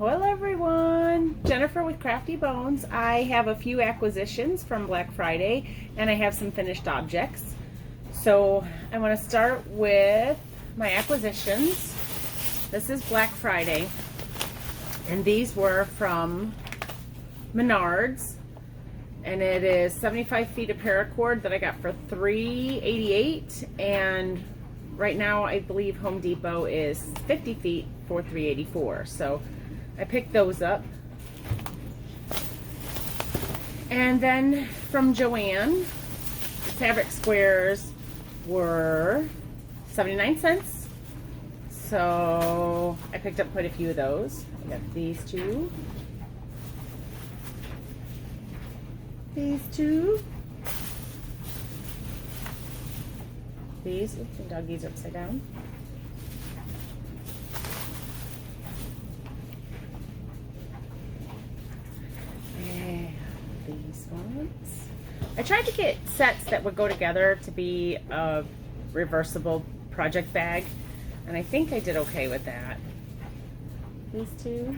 Hello everyone, Jennifer with Crafty Bones. I have a few acquisitions from Black Friday and I have some finished objects. So I want to start with my acquisitions. This is Black Friday and these were from Menards, and it is 75 feet of paracord that I got for $3.88, and right now I believe Home Depot is 50 feet for $3.84. So I picked those up. And then from Joann, fabric squares were 79 cents. So I picked up quite a few of those. I got these two. These two. These, oops, the doggies upside down. These ones. I tried to get sets that would go together to be a reversible project bag, and I think I did okay with that. These two.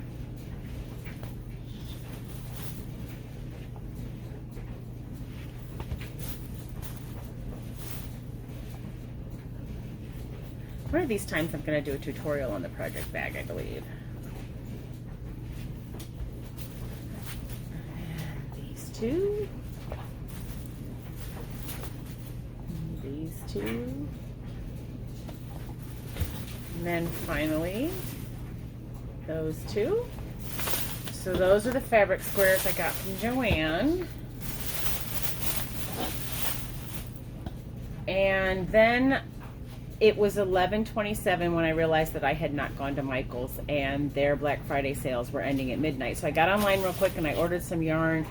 One of these times I'm going to do a tutorial on the project bag, I believe. Two. These two. And then finally, those two. So those are the fabric squares I got from Joann. And then it was 11:27 when I realized that I had not gone to Michael's and their Black Friday sales were ending at midnight. So I got online real quick and I ordered some yarn.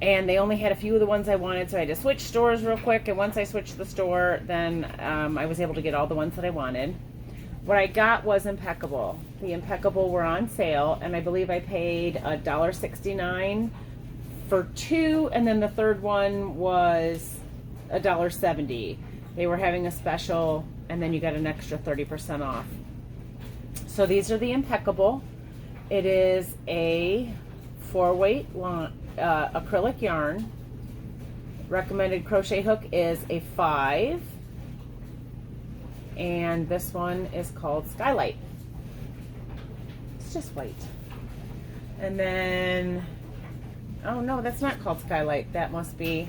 And they only had a few of the ones I wanted, so I had to switch stores real quick. And once I switched the store, then I was able to get all the ones that I wanted. What I got was Impeccable. The Impeccable were on sale, and I believe I paid $1.69 for two, and then the third one was $1.70. They were having a special, and then you got an extra 30% off. So these are the Impeccable. It is a 4-weight acrylic yarn. Recommended crochet hook is a 5, and this one is called Skylight. It's just white. And then, oh no, that's not called Skylight. That must be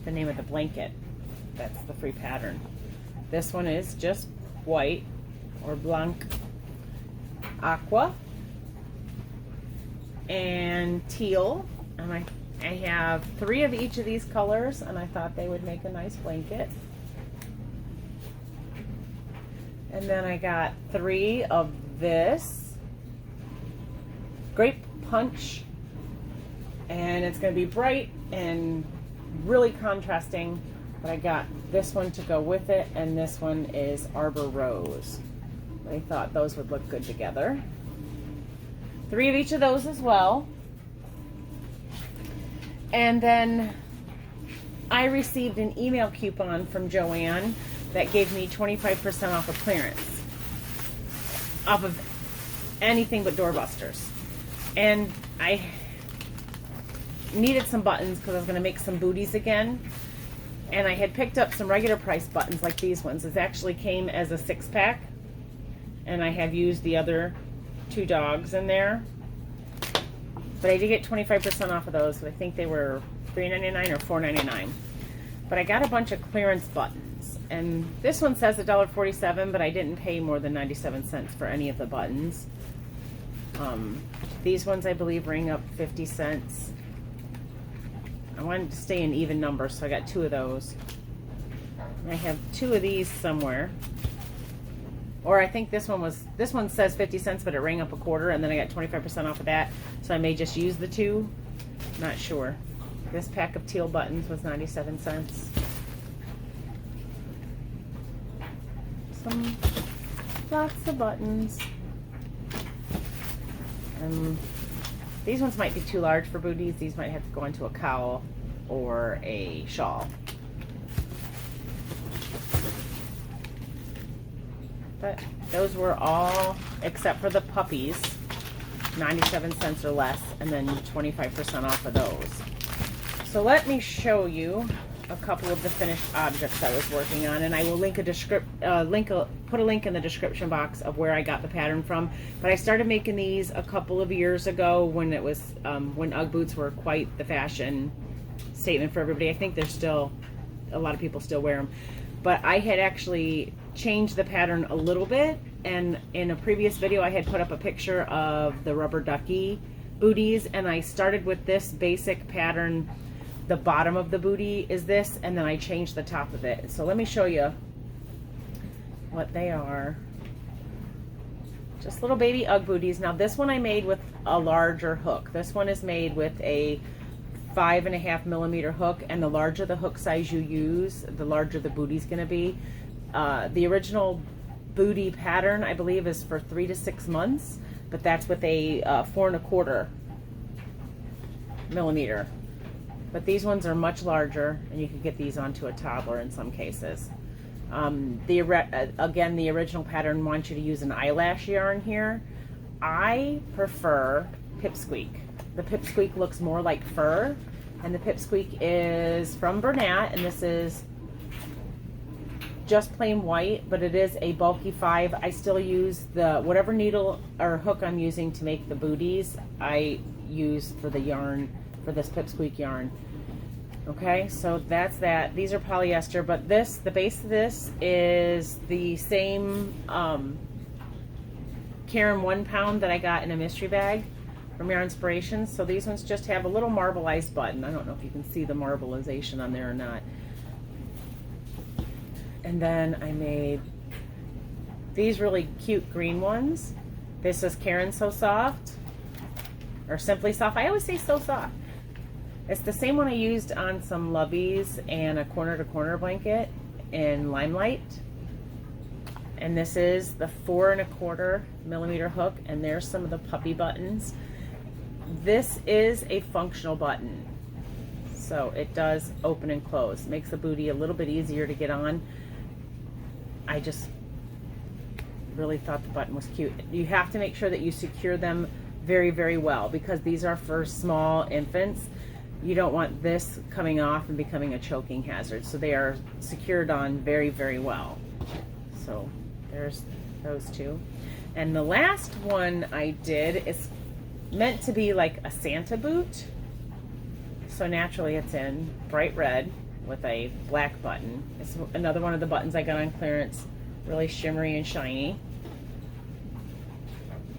the name of the blanket. That's the free pattern. This one is just white, or blanc aqua, and teal, and I have 3 of each of these colors, and I thought they would make a nice blanket. And then I got 3 of this grape punch, and it's going to be bright and really contrasting, but I got this one to go with it, and this one is Arbor Rose. I thought those would look good together. 3 of each of those as well. And then I received an email coupon from Joann that gave me 25% off of clearance. Off of anything but doorbusters. And I needed some buttons because I was going to make some booties again. And I had picked up some regular price buttons like these ones. This actually came as a 6-pack. And I have used the other 2 dogs in there. But I did get 25% off of those. So I think they were $3.99 or $4.99. But I got a bunch of clearance buttons. And this one says $1.47, but I didn't pay more than 97 cents for any of the buttons. These ones I believe ring up 50 cents. I wanted to stay in even numbers, so I got 2 of those. And I have 2 of these somewhere. Or I think this one says 50 cents, but it rang up a quarter, and then I got 25% off of that. So I may just use the 2. Not sure. This pack of teal buttons was 97 cents. Lots of buttons. These ones might be too large for booties. These might have to go into a cowl or a shawl. But those were all, except for the puppies, 97 cents or less, and then 25% off of those. So let me show you a couple of the finished objects I was working on, and I will link put a link in the description box of where I got the pattern from. But I started making these a couple of years ago when it was when Ugg boots were quite the fashion statement for everybody. I think there's still a lot of people still wear them, but I had actually changed the pattern a little bit, and in a previous video I had put up a picture of the rubber ducky booties, and I started with this basic pattern. The bottom of the booty is this, and then I changed the top of it. So let me show you what they are. Just little baby Ugg booties. Now this one I made with a larger hook. This one is made with a 5.5 millimeter hook, and the larger the hook size you use, the larger the booty's gonna be. The original booty pattern, I believe, is for 3 to 6 months, but that's with a 4.25 millimeter. But these ones are much larger, and you can get these onto a toddler in some cases. Again, the original pattern wants you to use an eyelash yarn here. I prefer Pipsqueak. The Pipsqueak looks more like fur, and the Pipsqueak is from Bernat, and this is just plain white, but it is a bulky 5. I still use the whatever needle or hook I'm using to make the booties, I use for the yarn, for this Pipsqueak yarn. Okay, so that's that. These are polyester, but this, the base of this is the same Karen 1 pound that I got in a mystery bag from Yarn Inspirations. So these ones just have a little marbleized button. I don't know if you can see the marbleization on there or not. And then I made these really cute green ones. This is Karen So Soft, or Simply Soft. I always say So Soft. It's the same one I used on some Loveys and a corner to corner blanket in Limelight. And this is the 4.25 millimeter hook, and there's some of the puppy buttons. This is a functional button, so it does open and close. Makes the booty a little bit easier to get on. I just really thought the button was cute. You have to make sure that you secure them very, very well, because these are for small infants. You don't want this coming off and becoming a choking hazard. So they are secured on very, very well. So there's those two. And the last one I did is meant to be like a Santa boot. So naturally it's in bright red with a black button. It's another one of the buttons I got on clearance, really shimmery and shiny.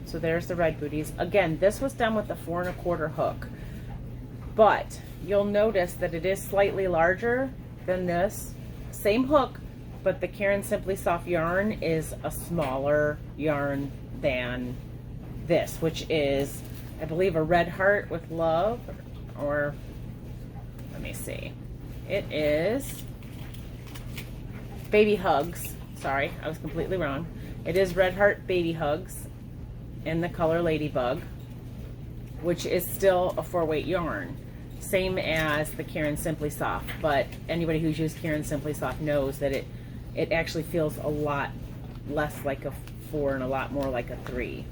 So there's the red booties. Again, this was done with the 4.25 hook, but you'll notice that it is slightly larger than this. Same hook, but the Karen Simply Soft yarn is a smaller yarn than this, which is, I believe, a red heart with love, or let me see. It is Baby Hugs. Sorry, I was completely wrong. It is Red Heart Baby Hugs in the color Ladybug, which is still a 4-weight yarn, same as the Karen Simply Soft. But anybody who's used Karen Simply Soft knows that it actually feels a lot less like a 4 and a lot more like a 3.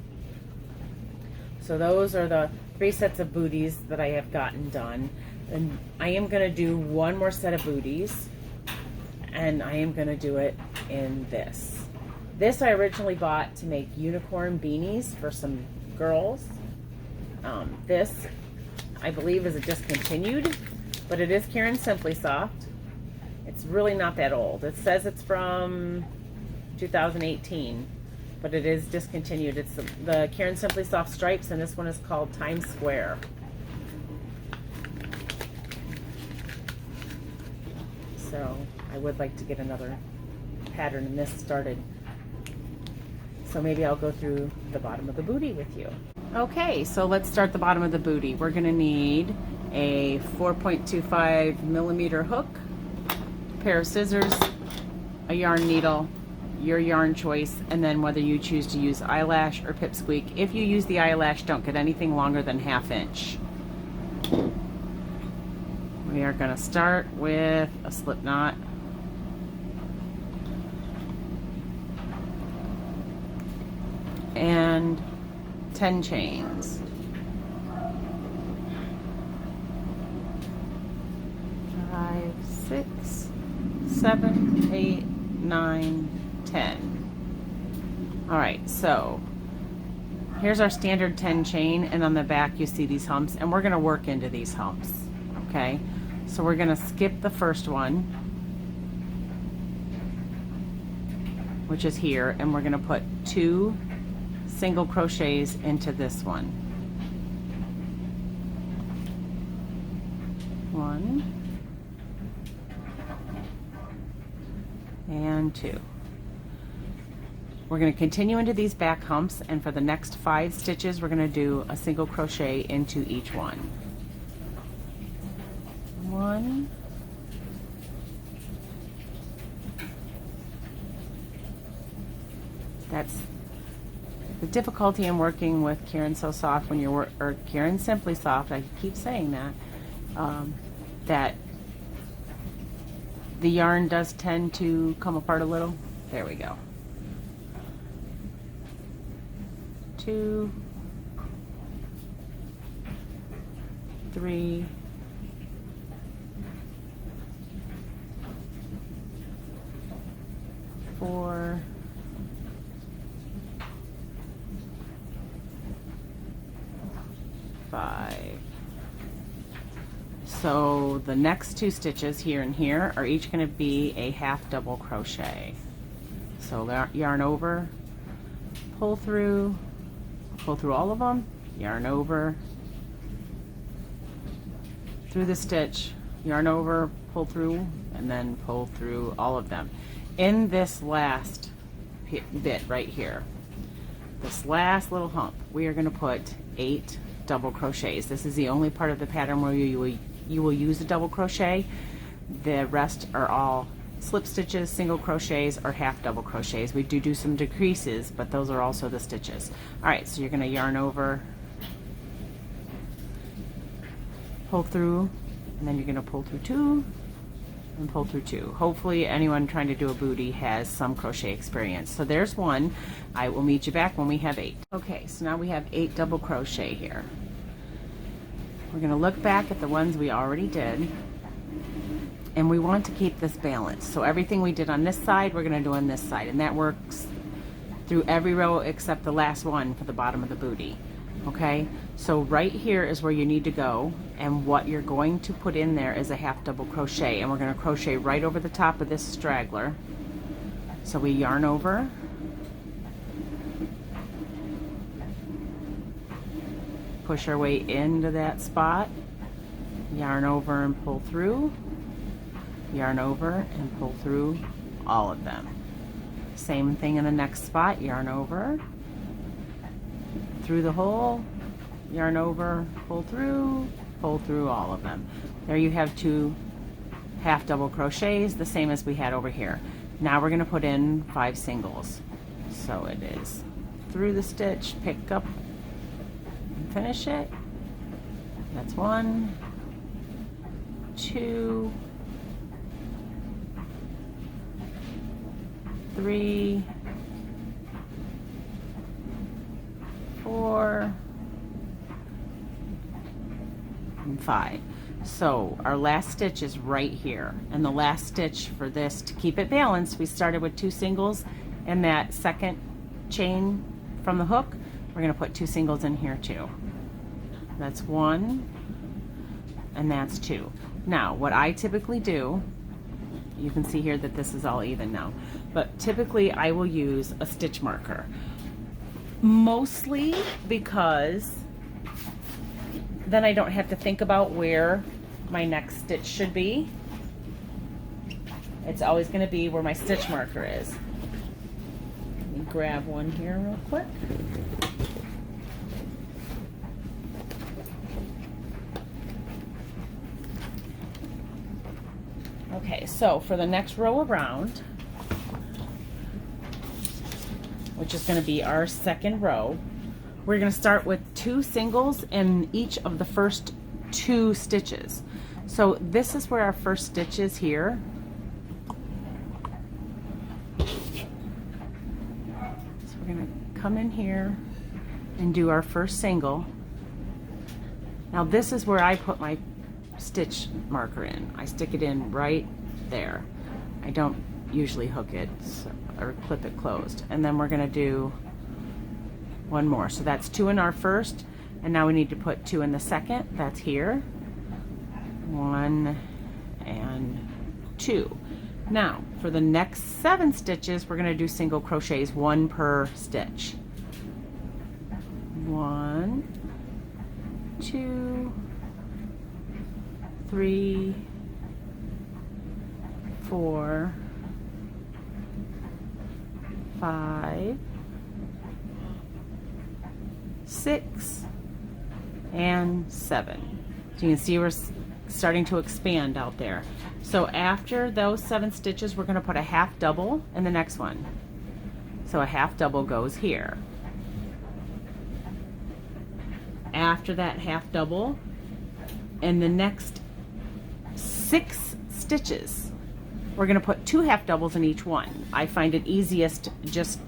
So those are the 3 sets of booties that I have gotten done. And I am going to do one more set of booties, and I am going to do it in this. This I originally bought to make unicorn beanies for some girls. This, I believe, is a discontinued, but it is Karen Simply Soft. It's really not that old. It says it's from 2018, but it is discontinued. It's the Karen Simply Soft stripes, and this one is called Times Square. So I would like to get another pattern in this started. So maybe I'll go through the bottom of the booty with you. Okay, so let's start the bottom of the booty. We're gonna need a 4.25 millimeter hook, a pair of scissors, a yarn needle, your yarn choice, and then whether you choose to use eyelash or Pipsqueak. If you use the eyelash, don't get anything longer than 1/2 inch. We are going to start with a slip knot. and 10 chains. 5, 6, 7, 8, 9, 10. All right, so here's our standard 10 chain, and on the back you see these humps, and we're going to work into these humps. Okay, so we're going to skip the first one, which is here, and we're going to put 2 single crochets into this one. 1 and 2. We're going to continue into these back humps, and for the next 5 stitches we're going to do a single crochet into each one. 1, that's the difficulty in working with Karen So Soft when you're or Karen Simply Soft. I keep saying that that the yarn does tend to come apart a little. There we go. 2, 3, 4, 5. So the next 2 stitches here and here are each going to be a half double crochet. So yarn over, pull through all of them, yarn over, through the stitch, yarn over, pull through, and then pull through all of them. In this last bit right here, this last little hump, we are going to put 8 double crochets. This is the only part of the pattern where you will use a double crochet. The rest are all slip stitches, single crochets, or half double crochets. We do some decreases, but those are also the stitches. All right, so you're going to yarn over, pull through, and then you're going to pull through 2 and pull through 2. Hopefully anyone trying to do a booty has some crochet experience. So there's 1. I will meet you back when we have 8. Okay, so now we have 8 double crochet here. We're going to look back at the ones we already did, and we want to keep this balanced. So everything we did on this side, we're going to do on this side, and that works through every row except the last one for the bottom of the booty. Okay, so right here is where you need to go, and what you're going to put in there is a half double crochet, and we're going to crochet right over the top of this straggler. So we yarn over, push our way into that spot, yarn over and pull through, yarn over and pull through all of them. Same thing in the next spot, yarn over, through the hole, yarn over, pull through all of them. There you have 2 half double crochets, the same as we had over here. Now we're going to put in 5 singles. So it is through the stitch, pick up and finish it. That's 1, 2, 3, 4, and 5. So our last stitch is right here, and the last stitch for this, to keep it balanced, we started with 2 singles, and that second chain from the hook, we're going to put 2 singles in here too. That's 1 and that's 2. Now what I typically do, you can see here that this is all even now, but typically I will use a stitch marker, mostly because then I don't have to think about where my next stitch should be. It's always going to be where my stitch marker is. Let me grab one here real quick. Okay, so for the next row around, which is going to be our second row, we're going to start with 2 singles in each of the first 2 stitches. So this is where our first stitch is here. So we're going to come in here and do our first single. Now this is where I put my stitch marker in. I stick it in right there. I don't usually hook it or clip it closed. And then we're gonna do one more. So that's 2 in our first, and now we need to put 2 in the second. That's here. 1 and 2. Now for the next 7 stitches, we're gonna do single crochets, 1 per stitch. 1, 2, 3, 4, 5, 6, and 7. So you can see we're starting to expand out there. So after those 7 stitches, we're going to put a half double in the next one. So a half double goes here. After that half double, in the next 6 stitches, we're going to put 2 half doubles in each one. I find it easiest just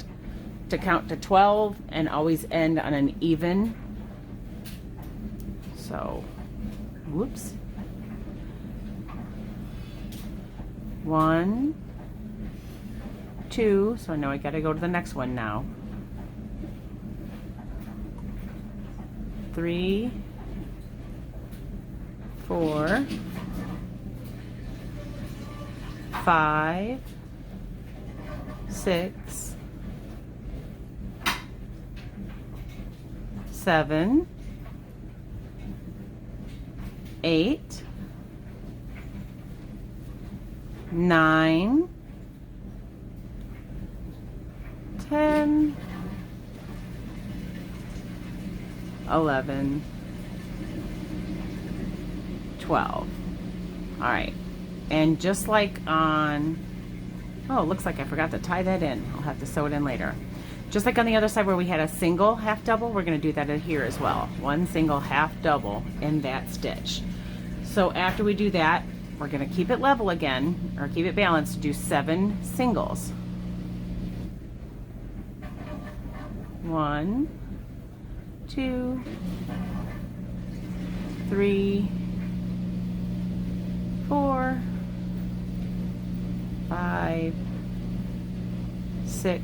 to count to 12 and always end on an even. So, whoops. 1, 2, so I know I got to go to the next one now. 3, 4, 5, 6, 7, 8, 9, 10, 11, 12. All right, and just like on, oh, it looks like I forgot to tie that in. I'll have to sew it in later. Just like on the other side where we had a single half double, we're going to do that in here as well. 1 single half double in that stitch. So after we do that, we're going to keep it level again, or keep it balanced, do 7 singles. 1, 2, 3, 4, 5, 6,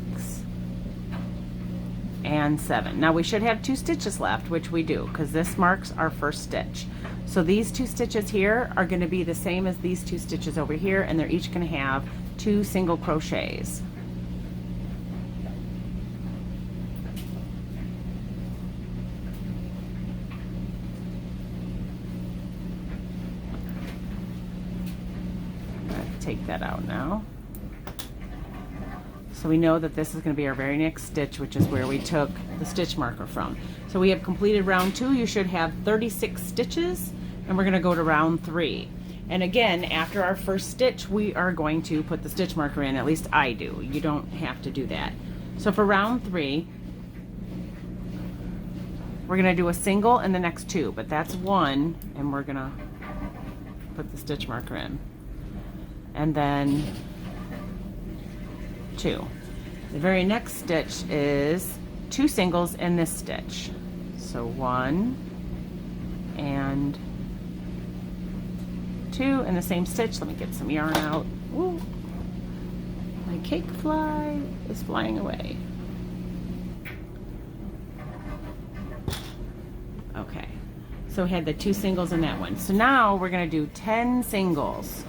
and 7. Now we should have 2 stitches left, which we do, because this marks our first stitch. So these 2 stitches here are going to be the same as these 2 stitches over here, and they're each going to have 2 single crochets. Take that out now. So we know that this is going to be our very next stitch, which is where we took the stitch marker from. So we have completed round 2. You should have 36 stitches, and we're going to go to round 3. And again, after our first stitch, we are going to put the stitch marker in. At least I do. You don't have to do that. So for round 3, we're going to do a single in the next 2, but that's 1, and we're going to put the stitch marker in. And then 2. The very next stitch is 2 singles in this stitch. So 1 and 2 in the same stitch. Let me get some yarn out. Ooh, my cake fly is flying away. Okay, so we had the 2 singles in that one. So now we're going to do 10 singles.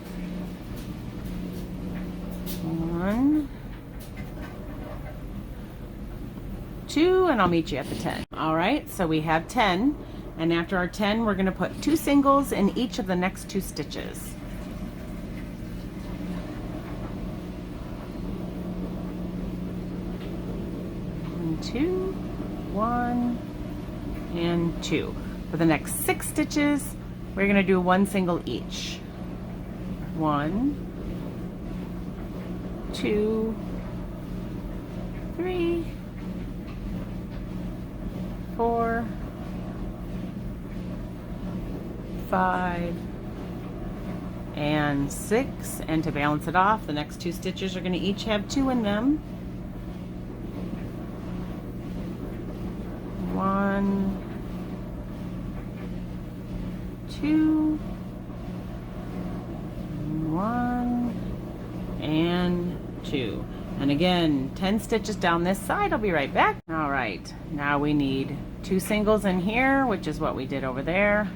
1, 2, and I'll meet you at the 10. All right, so we have 10, and after our 10, we're going to put 2 singles in each of the next 2 stitches. 1, 2, 1, and 2. For the next 6 stitches, we're going to do 1 single each. 1, 2, 3, 4, 5, and 6. And to balance it off, the next 2 stitches are going to each have 2 in them. 1, 2, 1, and 2. And again, 10 stitches down this side. I'll be right back. All right, now we need 2 singles in here, which is what we did over there.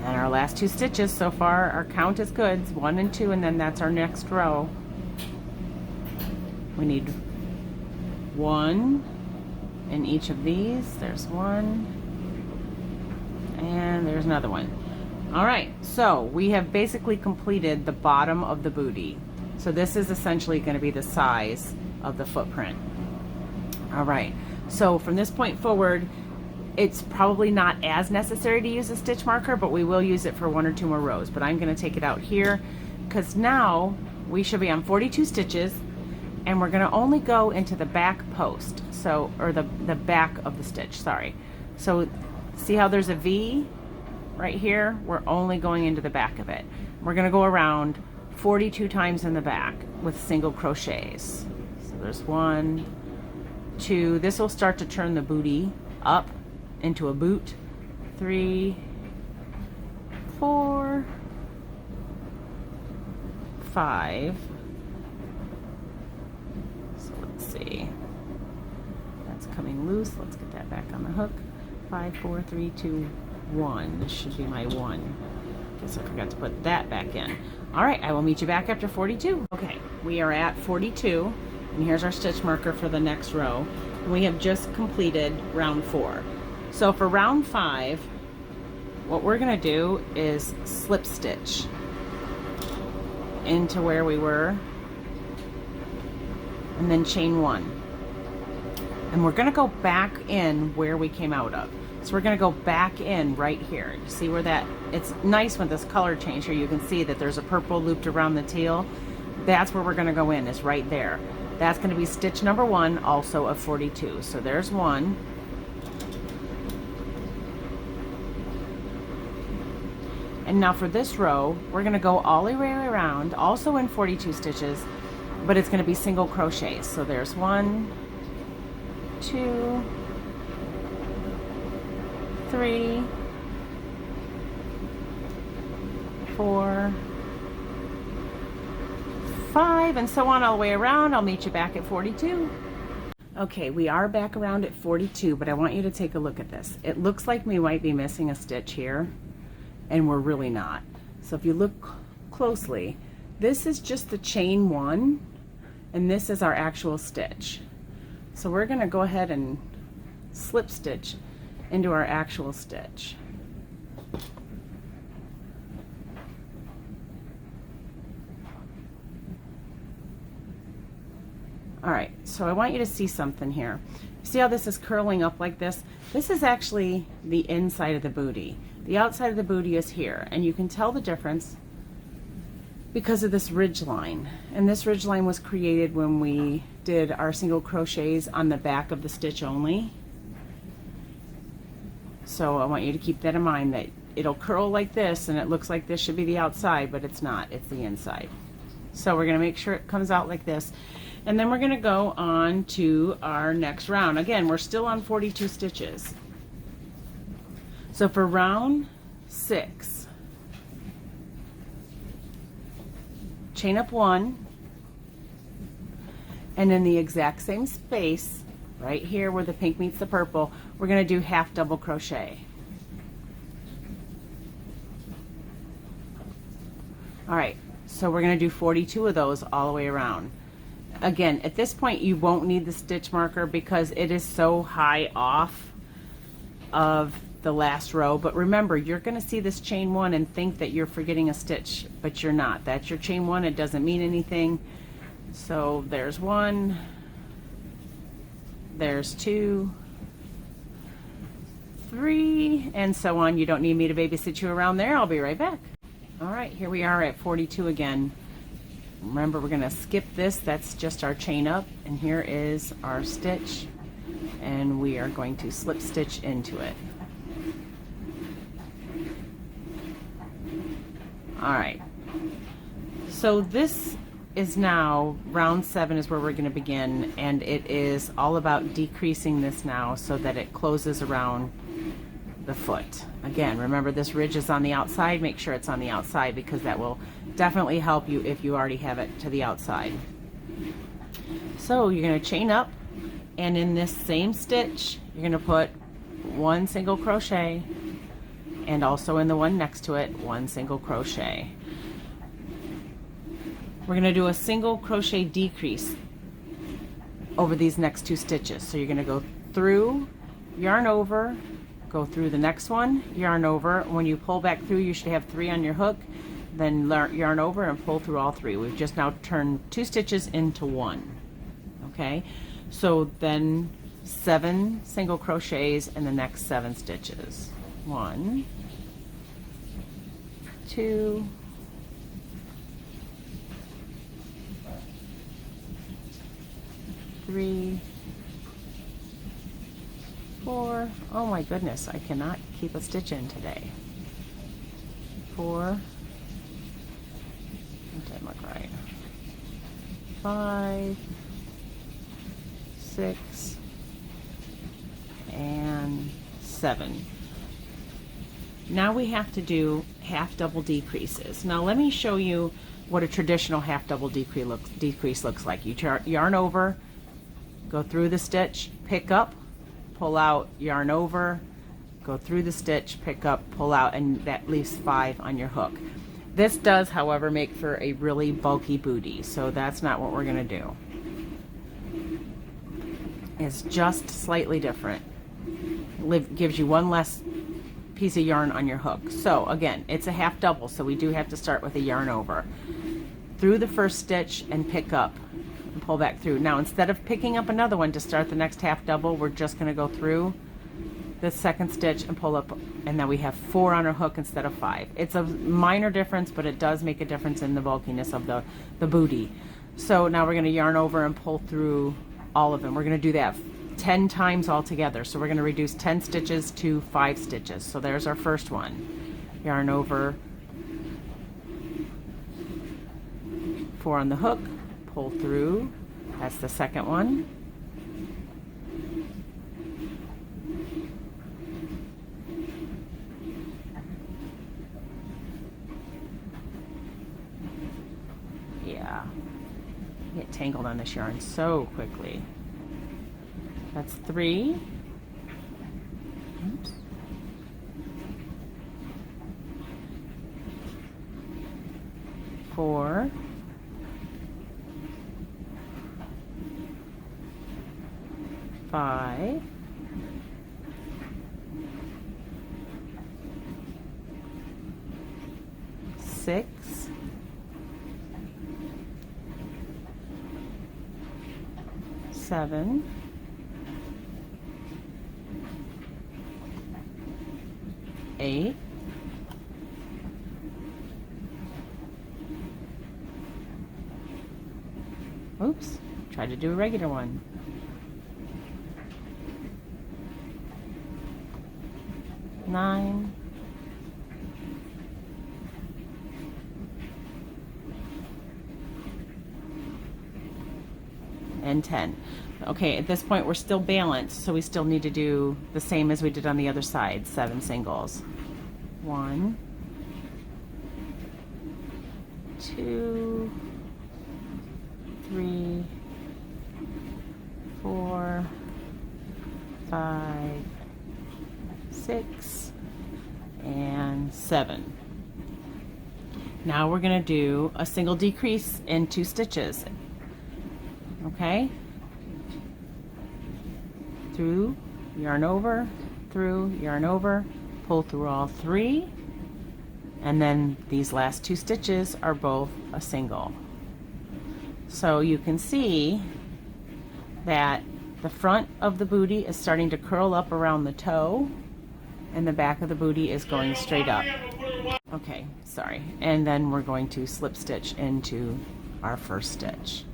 And our last 2 stitches so far, our count is good, 1 and 2, and then that's our next row. We need 1 in each of these. There's 1, and there's another one. All right, so we have basically completed the bottom of the booty. So this is essentially going to be the size of the footprint. All right, so from this point forward, it's probably not as necessary to use a stitch marker, but we will use it for 1 or 2 more rows. But I'm going to take it out here because now we should be on 42 stitches, and we're going to only go into the back post, so, or the back of the stitch, sorry. So see how there's a V right here? We're only going into the back of it. We're going to go around 42 times in the back with single crochets. So there's 1, 2. This will start to turn the booty up into a boot. 3, 4, 5. So let's see. That's coming loose. Let's get that back on the hook. 5, 4, 3, 2, 1. This should be my 1. Guess I forgot to put that back in. All right, I will meet you back after 42. Okay, we are at 42, and here's our stitch marker for the next row. We have just completed round 4. So for round 5, what we're gonna do is slip stitch into where we were, and then chain 1. And we're gonna go back in where we came out of. So we're gonna go back in right here. You see where that, it's nice with this color change here. You can see that there's a purple looped around the teal. That's where we're gonna go in, is right there. That's gonna be stitch number 1, also of 42. So there's 1. And now for this row, we're gonna go all the way around, also in 42 stitches, but it's gonna be single crochets. So there's 1, 2, 3, 4, 5, and so on all the way around. I'll meet you back at 42. Okay, we are back around at 42, but I want you to take a look at this. It looks like we might be missing a stitch here, and we're really not. So if you look closely, this is just the chain 1, and this is our actual stitch. So we're gonna go ahead and slip stitch into our actual stitch. All right, so I want you to see something here. See how this is curling up like this? This is actually the inside of the booty. The outside of the booty is here, and you can tell the difference because of this ridge line. And this ridge line was created when we did our single crochets on the back of the stitch only. So I want you to keep that in mind, that it'll curl like this and it looks like this should be the outside, but it's not, it's the inside. So we're gonna make sure it comes out like this. And then we're gonna go on to our next round. Again, we're still on 42 stitches. So for round 6, chain up 1, and in the exact same space, right here where the pink meets the purple, we're gonna do half double crochet. All right, so we're gonna do 42 of those all the way around. Again, at this point you won't need the stitch marker because it is so high off of the last row, but remember, you're gonna see this chain 1 and think that you're forgetting a stitch, but you're not. That's your chain 1, it doesn't mean anything. So there's 1, there's 2, 3, and so on. You don't need me to babysit you around there. I'll be right back. All right, here we are at 42 again. Remember, we're gonna skip this. That's just our chain up, and here is our stitch, and we are going to slip stitch into it. All right, so this is now, round 7 is where we're going to begin, and it is all about decreasing this now so that it closes around the foot. Again, remember this ridge is on the outside. Make sure it's on the outside because that will definitely help you if you already have it to the outside. So you're going to chain up, and in this same stitch you're going to put 1 single crochet, and also in the one next to it 1 single crochet. We're going to do a single crochet decrease over these next 2 stitches. So you're going to go through, yarn over, go through the next one, yarn over. When you pull back through, you should have 3 on your hook, then yarn over and pull through all 3. We've just now turned 2 stitches into 1. Okay, so then 7 single crochets in the next 7 stitches. 1, 2, 3, 4. Oh my goodness, I cannot keep a stitch in today. 4. That didn't look right. 5, 6, and 7. Now we have to do half double decreases. Now let me show you what a traditional half double decrease looks like. You yarn over, go through the stitch, pick up, pull out, yarn over, go through the stitch, pick up, pull out, and that leaves 5 on your hook. This does, however, make for a really bulky booty, so that's not what we're going to do. It's just slightly different. Gives you 1 less piece of yarn on your hook. So again, it's a half double, so we do have to start with a yarn over. Through the first stitch and pick up and pull back through. Now instead of picking up another one to start the next half double, we're just going to go through the second stitch and pull up, and then we have 4 on our hook instead of 5. It's a minor difference, but it does make a difference in the bulkiness of the booty. So now we're going to yarn over and pull through all of them. We're going to do that 10 times all together. So we're going to reduce 10 stitches to 5 stitches. So there's our first one. Yarn over, 4 on the hook, pull through. That's the second one. Yeah, get tangled on this yarn so quickly. That's 3. Oops. 4. 5. 6. 7. 8. 'Tried to do a regular one. 9. 10. Okay, at this point we're still balanced, so we still need to do the same as we did on the other side, 7 singles. 1, 2, 3, 4, 5, 6, and 7. Now we're going to do a single decrease in 2 stitches. Okay? Through, yarn over, through, yarn over, pull through all 3, and then these last 2 stitches are both a single. So you can see that the front of the booty is starting to curl up around the toe, and the back of the booty is going straight up. Okay, sorry. And then we're going to slip stitch into our first stitch.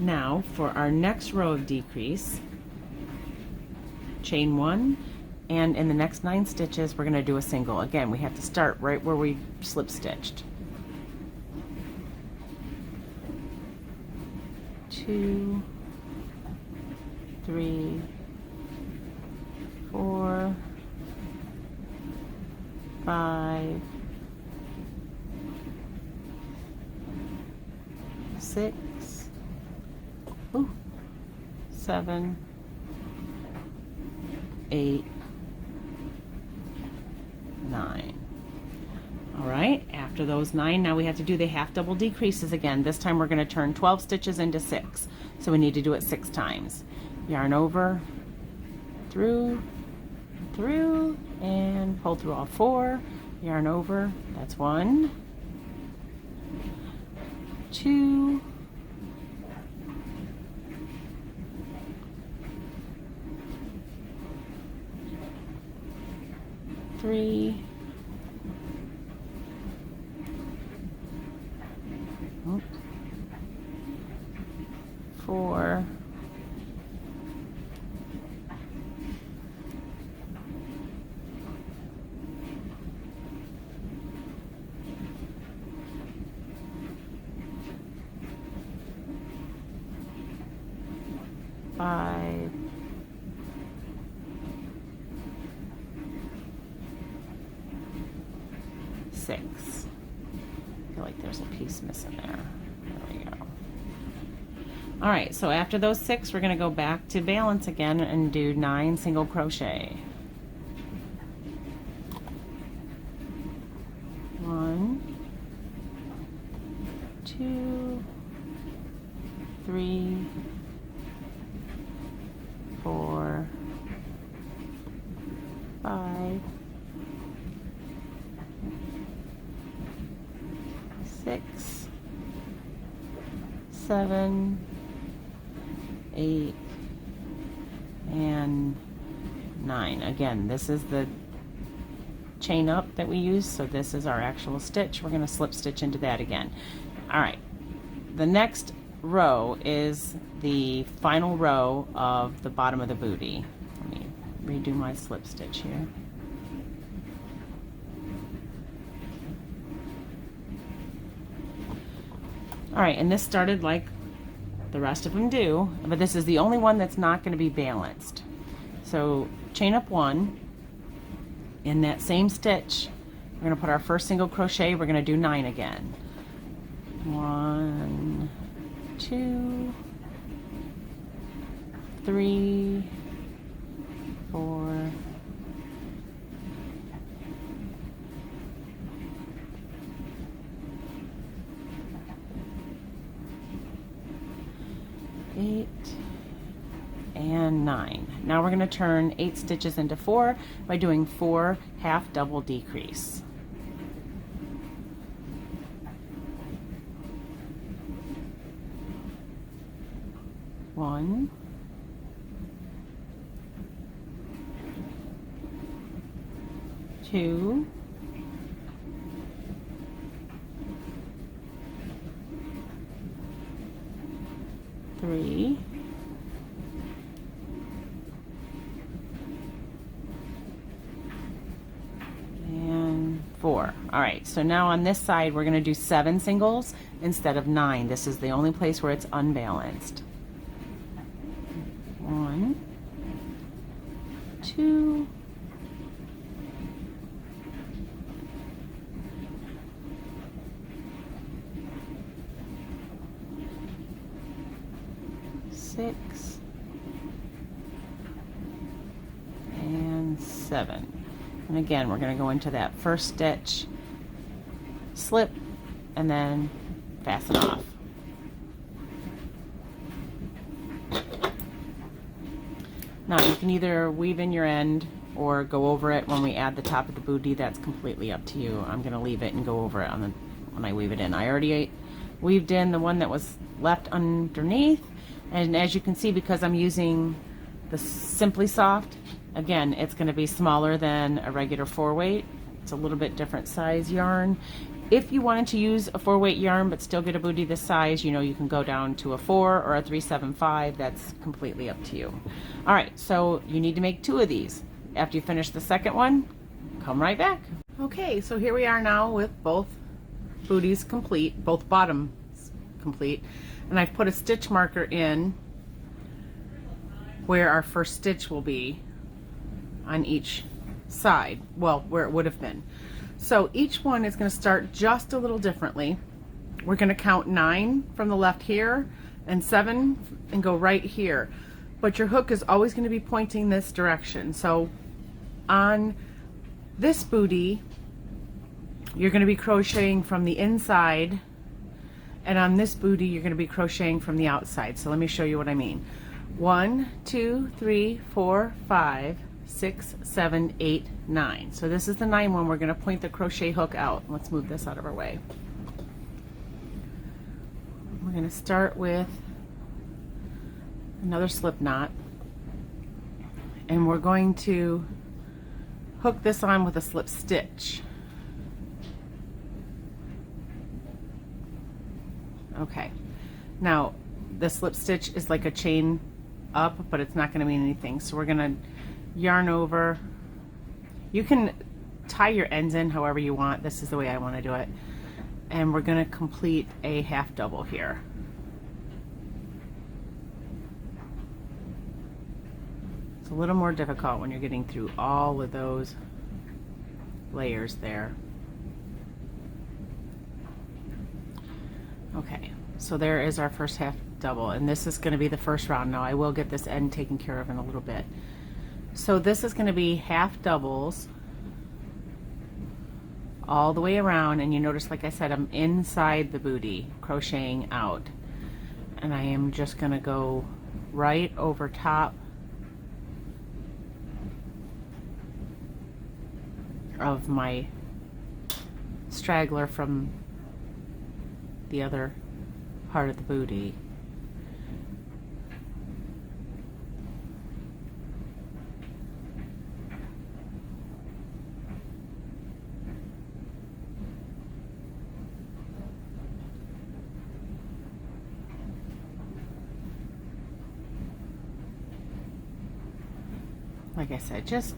Now for our next row of decrease, chain 1, and in the next 9 stitches we're going to do a single. Again, we have to start right where we slip stitched. 2, 3, 4, 5, 6, 7, 8, 9. All right, after those 9, now we have to do the half double decreases again. This time we're going to turn 12 stitches into 6. So we need to do it 6 times. Yarn over, through, and pull through all 4. Yarn over, that's 1, 2, 3, 4, 5, 6. I feel like there's a piece missing there. There we go. All right, so after those 6, we're going to go back to balance again and do 9 single crochet. 1, 2, 3, 4, 5, 6, 7, 8, and 9. Again, this is the chain up that we use, so this is our actual stitch. We're going to slip stitch into that again. All right, the next row is the final row of the bottom of the booty. Let me redo my slip stitch here. All right, and this started like the rest of them do, but this is the only one that's not going to be balanced. So chain up 1. In that same stitch, we're going to put our first single crochet. We're going to do 9 again. 1, 2, 3, 4, 8, and 9. Now we're going to turn 8 stitches into 4 by doing 4 half double decrease. 1, 2, 3, 4. All right, so now on this side we're going to do 7 singles instead of 9. This is the only place where it's unbalanced. 1, 2, 6, and 7. And again, we're going to go into that first stitch, slip, and then fasten off. Now you can either weave in your end or go over it when we add the top of the booty. That's completely up to you. I'm going to leave it and go over it when I weave it in. I already weaved in the one that was left underneath, and as you can see, because I'm using the Simply Soft, again, it's going to be smaller than a regular 4-weight. It's a little bit different size yarn. If you wanted to use a 4-weight yarn but still get a booty this size, you know, you can go down to a 4 or a 375. That's completely up to you. All right, so you need to make 2 of these. After you finish the second one, come right back. Okay, so here we are now with both booties complete, both bottoms complete. And I've put a stitch marker in where our first stitch will be on each side, well, where it would have been. So each one is going to start just a little differently. We're going to count 9 from the left here and 7 and go right here, but your hook is always going to be pointing this direction. So on this booty you're going to be crocheting from the inside, and on this booty you're going to be crocheting from the outside. So let me show you what I mean. 1, 2, 3, 4, 5, 6, 7, 8, 9. So this is the 9 one. We're going to point the crochet hook out. Let's move this out of our way. We're going to start with another slip knot, and we're going to hook this on with a slip stitch. Okay, now the slip stitch is like a chain up, but it's not going to mean anything. So we're going to yarn over. You can tie your ends in however you want. This is the way I want to do it. And we're going to complete a half double here. It's a little more difficult when you're getting through all of those layers there. Okay, so there is our first half double, and this is going to be the first round. Now I will get this end taken care of in a little bit. So this is going to be half doubles all the way around, and you notice, like I said, I'm inside the booty crocheting out, and I am just going to go right over top of my straggler from the other part of the booty. Like I said, just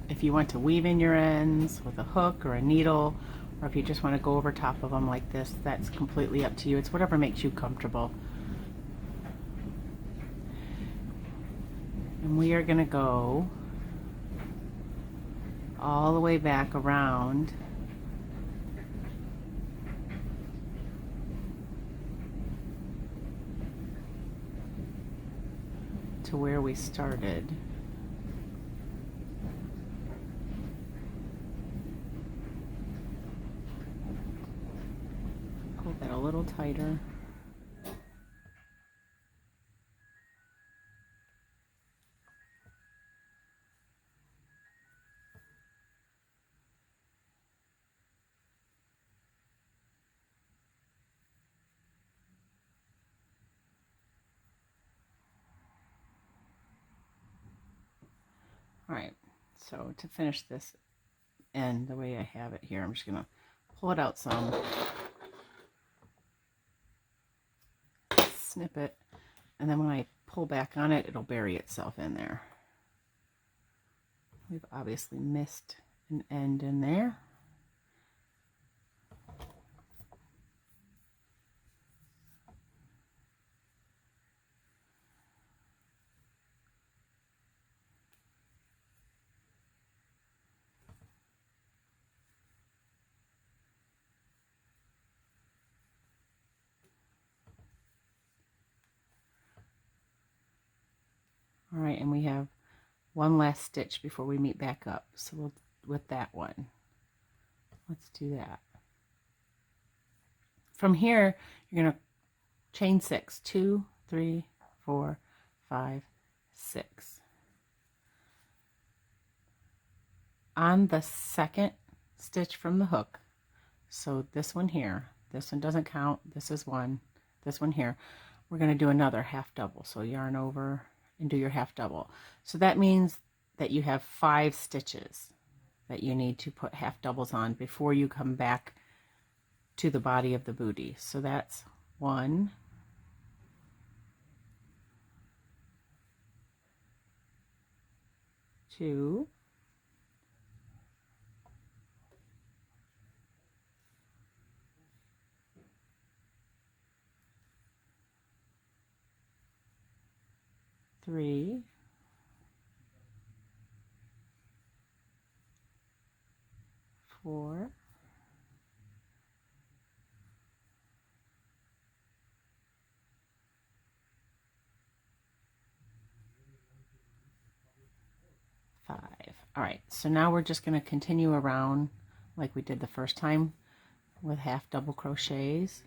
if you want to weave in your ends with a hook or a needle, or if you just want to go over top of them like this, that's completely up to you. It's whatever makes you comfortable. And we are going to go all the way back around to where we started. Pull that a little tighter. All right, so to finish this end the way I have it here, I'm just going to pull it out some, snip it, and then when I pull back on it, it'll bury itself in there. We've obviously missed an end in there. All right, and we have one last stitch before we meet back up. So we'll, with that one, let's do that. From here, you're going to chain 6, 2, 3, 4, 5, 6. On the second stitch from the hook, so this one here, this one doesn't count, this is one, this one here, we're going to do another half double. So yarn over and do your half double. So that means that you have 5 stitches that you need to put half doubles on before you come back to the body of the booty. So that's 1, 2, 3, 3, 4, 5. All right, so now we're just going to continue around like we did the first time with half double crochets.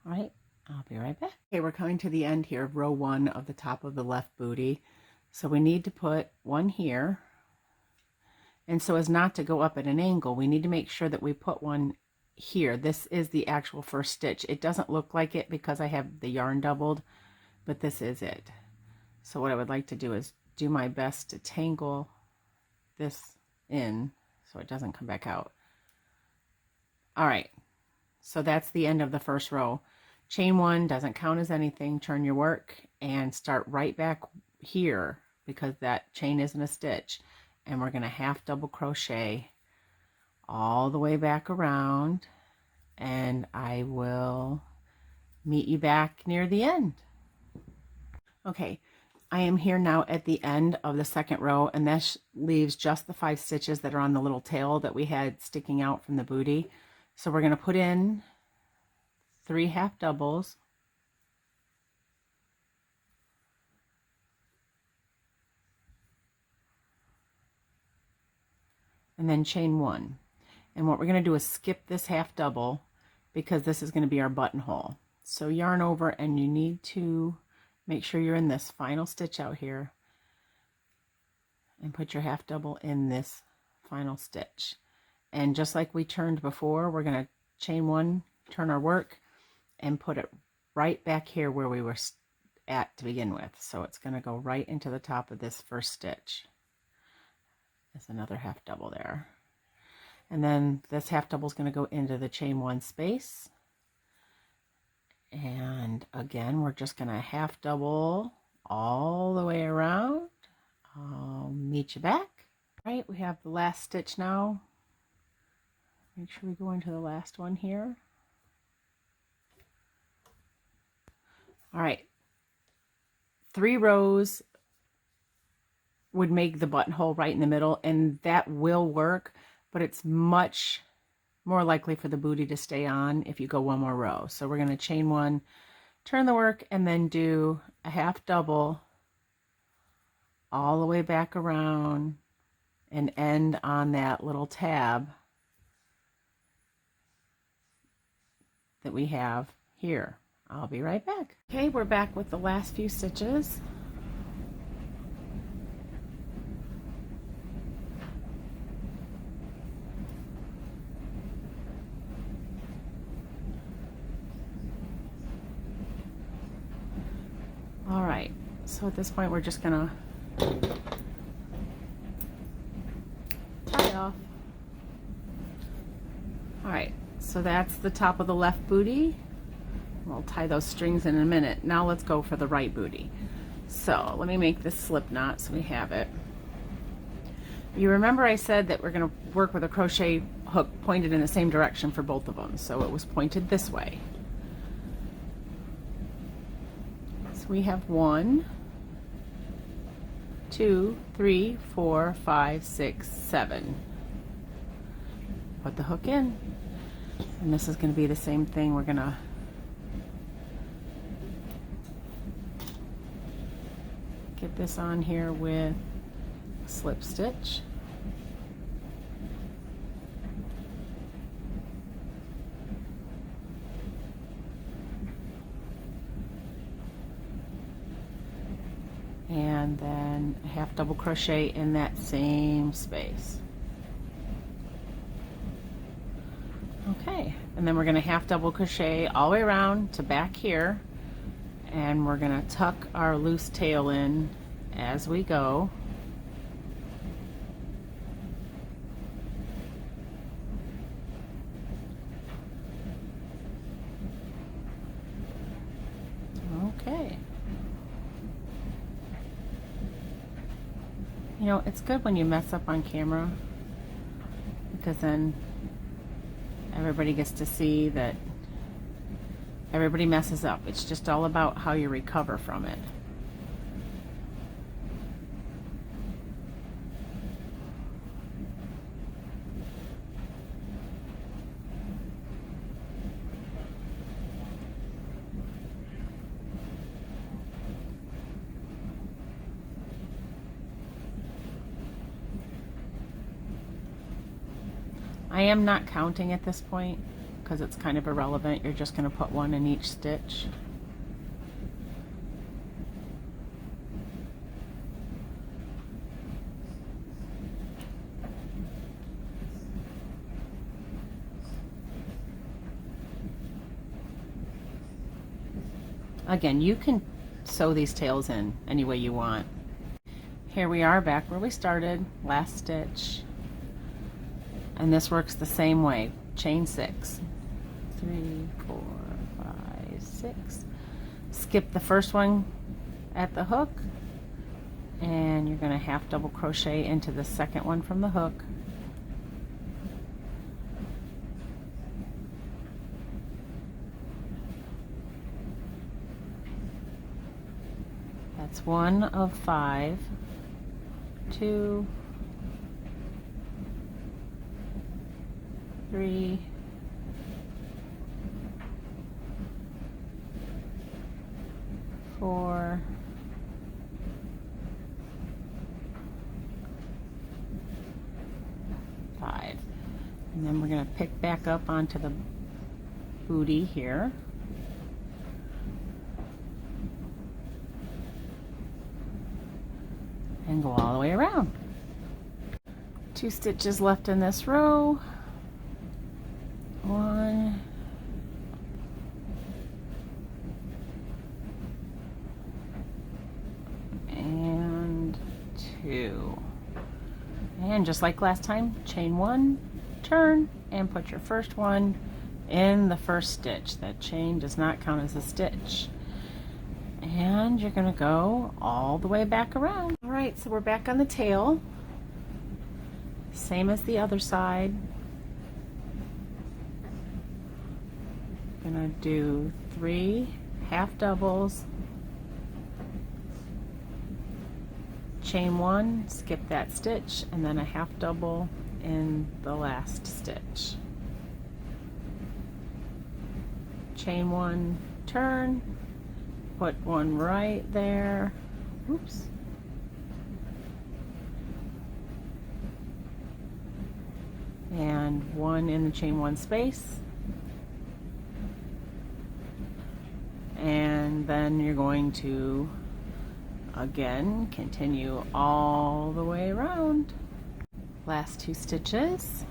All right, I'll be right back. Okay, we're coming to the end here of row 1 of the top of the left booty. So we need to put one here. And so as not to go up at an angle, we need to make sure that we put one here. This is the actual first stitch. It doesn't look like it because I have the yarn doubled, but this is it. So what I would like to do is do my best to tangle this in so it doesn't come back out. All right, so that's the end of the first row. Chain 1 doesn't count as anything. Turn your work and start right back here because that chain isn't a stitch. And we're going to half double crochet all the way back around, and I will meet you back near the end. Okay, I am here now at the end of the second row, and that leaves just the 5 stitches that are on the little tail that we had sticking out from the booty. So we're going to put in 3 half doubles, and then chain 1. And what we're going to do is skip this half double because this is going to be our buttonhole. So yarn over, and you need to make sure you're in this final stitch out here and put your half double in this final stitch. And just like we turned before, we're going to chain 1, turn our work, and put it right back here where we were at to begin with. So it's going to go right into the top of this first stitch. There's another half double there. And then this half double is going to go into the chain 1 space. And again, we're just going to half double all the way around. I'll meet you back. All right, we have the last stitch now. Make sure we go into the last one here. All right, 3 rows would make the buttonhole right in the middle, and that will work, but it's much more likely for the booty to stay on if you go 1 more row. So we're going to chain 1, turn the work, and then do a half double all the way back around and end on that little tab that we have here. I'll be right back. Okay, we're back with the last few stitches. All right, so at this point we're just gonna tie off. All right, so that's the top of the left booty. We'll tie those strings in a minute. Now let's go for the right booty. So let me make this slip knot so we have it. You remember I said that we're going to work with a crochet hook pointed in the same direction for both of them. So it was pointed this way. So we have 1, 2, 3, 4, 5, 6, 7. Put the hook in. And this is going to be the same thing. We're going to get this on here with a slip stitch. And then a half double crochet in that same space. Okay, and then we're going to half double crochet all the way around to back here. And we're going to tuck our loose tail in as we go. Okay. You know, it's good when you mess up on camera because then everybody gets to see that everybody messes up. It's just all about how you recover from it. I am not counting at this point because it's kind of irrelevant. You're just going to put one in each stitch. Again, you can sew these tails in any way you want. Here we are back where we started, last stitch. And this works the same way. Chain 6. 3, 4, 5, 6. Skip the first one at the hook, and you're going to half double crochet into the second one from the hook. That's 1 of 5. 2, 3, 4, 5. And then we're going to pick back up onto the booty here. And go all the way around. 2 stitches left in this row. 1, and 2, and just like last time, chain 1, turn, and put your first one in the first stitch. That chain does not count as a stitch. And you're going to go all the way back around. All right, so we're back on the tail, same as the other side. Gonna do 3 half doubles, chain 1, skip that stitch, and then a half double in the last stitch. Chain 1, turn, put one right there. Oops. And 1 in the chain 1 space. And then you're going to again continue all the way around. Last 2 stitches.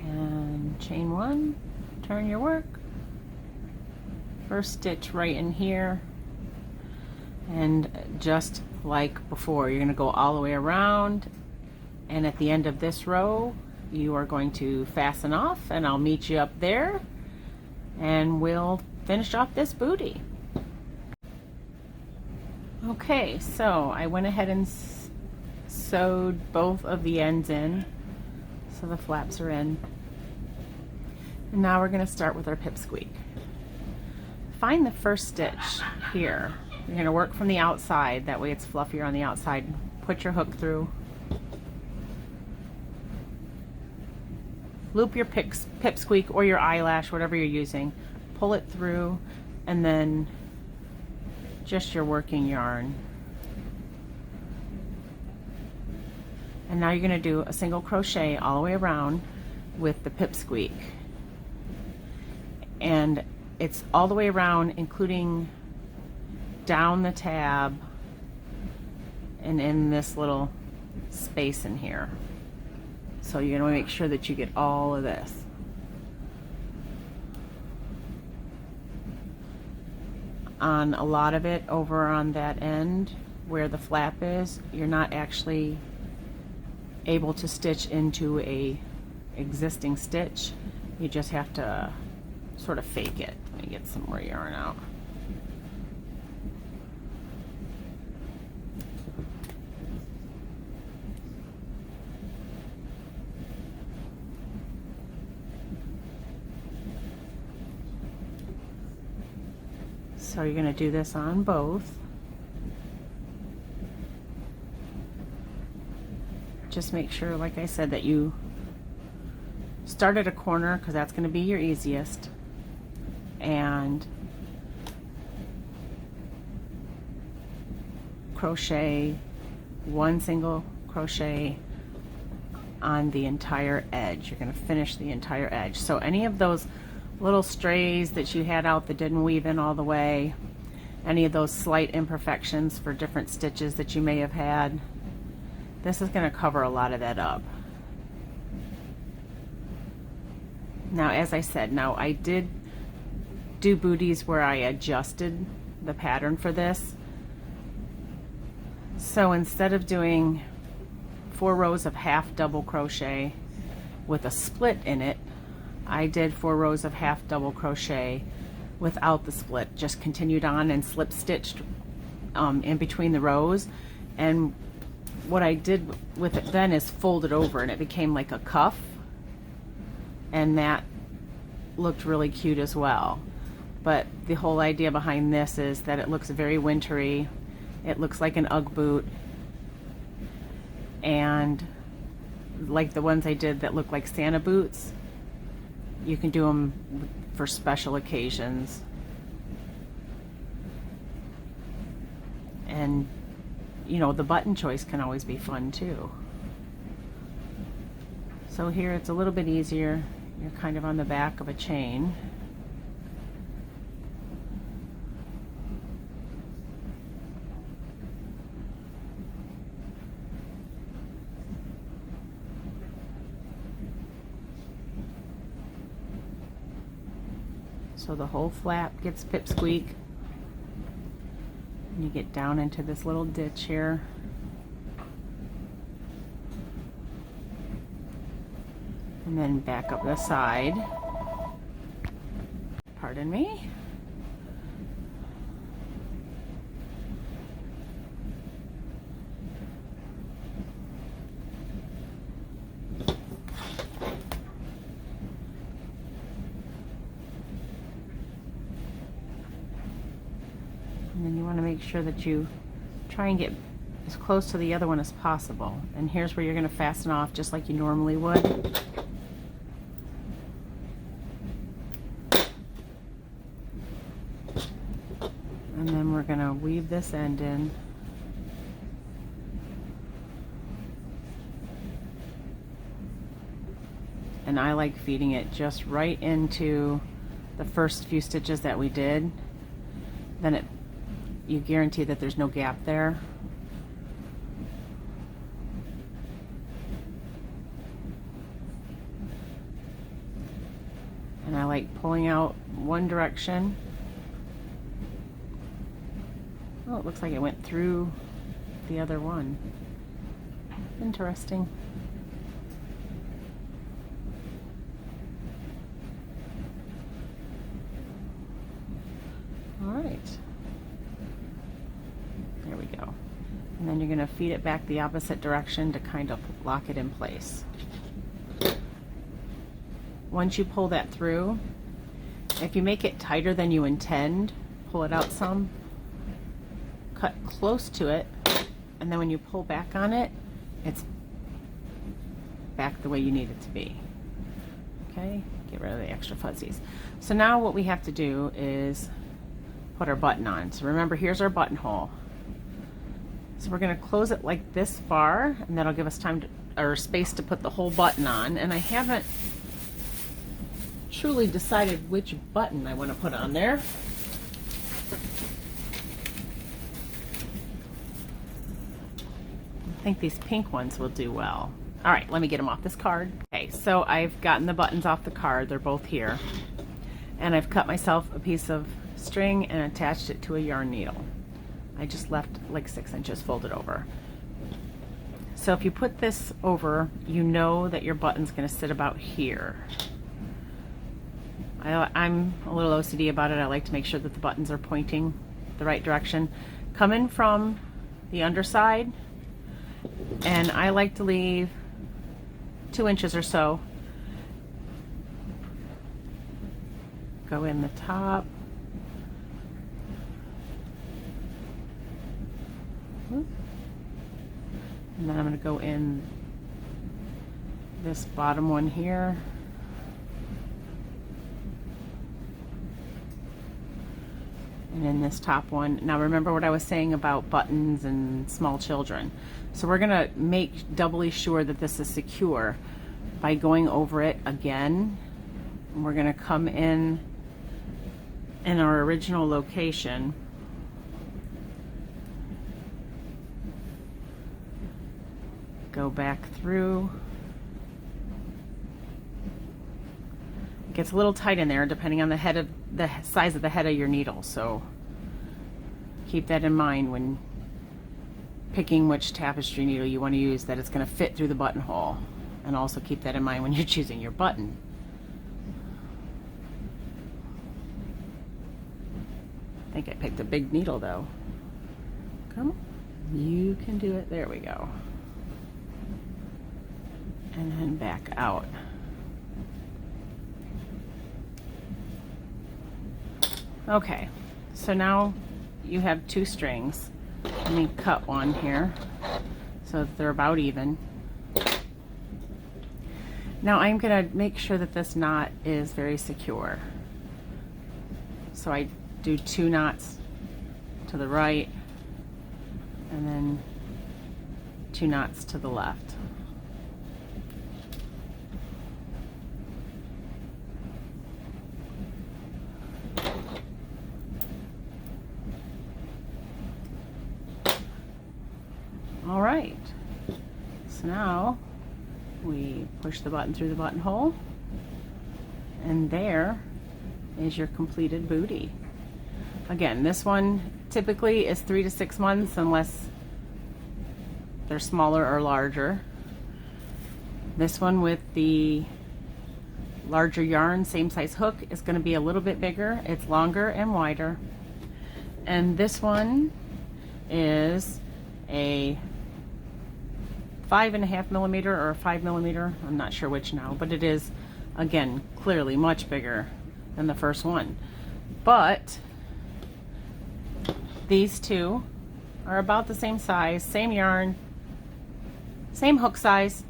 And chain 1, turn your work. First stitch right in here, and just like before, you're going to go all the way around, and at the end of this row you are going to fasten off, and I'll meet you up there and we'll finish off this booty. Okay, so I went ahead and sewed both of the ends in, so the flaps are in, and now we're going to start with our pipsqueak. Find the first stitch here. You're going to work from the outside, that way it's fluffier on the outside. Put your hook through. Loop your pipsqueak or your eyelash, whatever you're using. Pull it through, and then just your working yarn. And now you're going to do a single crochet all the way around with the pipsqueak. And it's all the way around, including down the tab and in this little space in here. So you're going to make sure that you get all of this. On a lot of it over on that end where the flap is, you're not actually able to stitch into a existing stitch. You just have to sort of fake it. Let me get some more yarn out. So you're going to do this on both. Just make sure, like I said, that you start at a corner because that's going to be your easiest, and crochet one single crochet on the entire edge. You're going to finish the entire edge. So any of those little strays that you had out that didn't weave in all the way, any of those slight imperfections for different stitches that you may have had, this is going to cover a lot of that up. Now, as I said, now I did do booties where I adjusted the pattern for this. So instead of doing 4 rows of half double crochet with a split in it, I did 4 rows of half double crochet without the split, just continued on and slip stitched in between the rows. And what I did with it then is fold it over and it became like a cuff, and that looked really cute as well. But the whole idea behind this is that it looks very wintry. It looks like an Ugg boot, and like the ones I did that look like Santa boots, you can do them for special occasions. And you know, the button choice can always be fun too. So here it's a little bit easier. You're kind of on the back of a chain. So the whole flap gets pipsqueak. You get down into this little ditch here. And then back up the side. Pardon me. And then you want to make sure that you try and get as close to the other one as possible. And here's where you're going to fasten off just like you normally would. And then we're going to weave this end in. And I like feeding it just right into the first few stitches that we did. Then you guarantee that there's no gap there. And I like pulling out one direction. Oh, it looks like it went through the other one. Interesting. All right. There we go. And then you're going to feed it back the opposite direction to kind of lock it in place. Once you pull that through, if you make it tighter than you intend, pull it out some, cut close to it, and then when you pull back on it, it's back the way you need it to be. Okay, get rid of the extra fuzzies. So now what we have to do is put our button on. So remember, here's our buttonhole. So we're going to close it like this far, and that'll give us time to, or space to put the whole button on. And I haven't truly decided which button I want to put on there. I think these pink ones will do well. All right, let me get them off this card. Okay, so I've gotten the buttons off the card. They're both here. And I've cut myself a piece of string and attached it to a yarn needle. I just left like 6 inches folded over. So if you put this over, you know that your button's going to sit about here. I'm a little OCD about it. I like to make sure that the buttons are pointing the right direction. Come in from the underside, and I like to leave 2 inches or so. Go in the top, And then I'm going to go in this bottom one here. And in this top one. Now remember what I was saying about buttons and small children. So we're going to make doubly sure that this is secure by going over it again. And we're going to come in our original location. Go back through. It gets a little tight in there depending on the size of the head of your needle, so keep that in mind when picking which tapestry needle you want to use, that it's going to fit through the buttonhole. And also keep that in mind when you're choosing your button. I think I picked a big needle though. Come on, you can do it. There we go. And then back out. Okay, so now you have 2 strings. Let me cut one here so that they're about even. Now I'm going to make sure that this knot is very secure. So I do 2 knots to the right and then 2 knots to the left. All right, so now we push the button through the buttonhole, and there is your completed booty. Again, this one typically is 3 to 6 months unless they're smaller or larger. This one with the larger yarn, same size hook, is going to be a little bit bigger. It's longer and wider. And this one is a 5.5 millimeter or a 5 millimeter. I'm not sure which now, but it is, again, clearly much bigger than the first one. But these two are about the same size, same yarn, same hook size,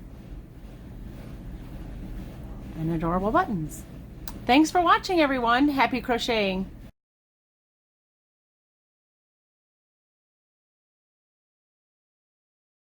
and adorable buttons. Thanks for watching, everyone. Happy crocheting.